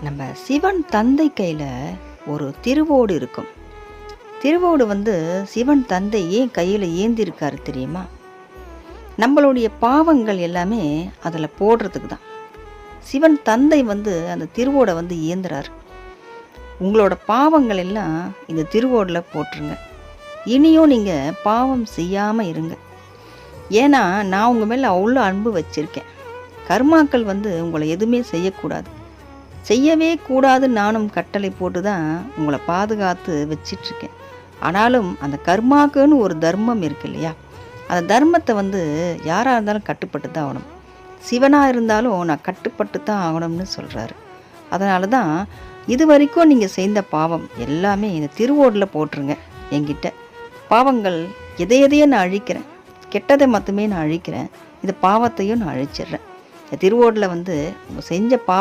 நம்ம சிவன் தந்தை கையில் ஒரு திருவோடு இருக்கும். திருவோடு சிவன் தந்தை ஏன் கையில் ஏந்திருக்காரு தெரியுமா? நம்மளுடைய பாவங்கள் எல்லாமே அதில் போடுறதுக்கு தான். சிவன் தந்தை அந்த திருவோடை ஏந்துறாரு. உங்களோட பாவங்கள் எல்லாம் இந்த திருவோடில் போட்டுருங்க. இனியும் நீங்கள் பாவம் செய்யாமல் இருங்க. ஏன்னா நான் உங்கள் மேலே அவ்வளோ அன்பு வச்சுருக்கேன். கர்மாக்கள் உங்களை எதுவுமே செய்யக்கூடாது, செய்யவே கூடாது. நானும் கட்டளை போட்டு தான் உங்களை பாதுகாத்து வச்சிட்ருக்கேன். ஆனாலும் அந்த கர்மாக்குன்னு ஒரு தர்மம் இருக்கு இல்லையா? அந்த தர்மத்தை யாராக இருந்தாலும் கட்டுப்பட்டு தான் ஆகணும். சிவனாக இருந்தாலும் நான் கட்டுப்பட்டு தான் ஆகணும்னு சொல்கிறாரு. அதனால தான் இது வரைக்கும் நீங்கள் செய்த பாவம் எல்லாமே இந்த திருவோடில் போட்டுருங்க. என்கிட்ட பாவங்கள் எதையதையே நான் அழிக்கிறேன், கெட்டதை மட்டுமே நான் அழிக்கிறேன், இந்த பாவத்தையும் நான் அழிச்சிடுறேன். இந்த திருவோடில் உங்கள் செஞ்ச பாவம்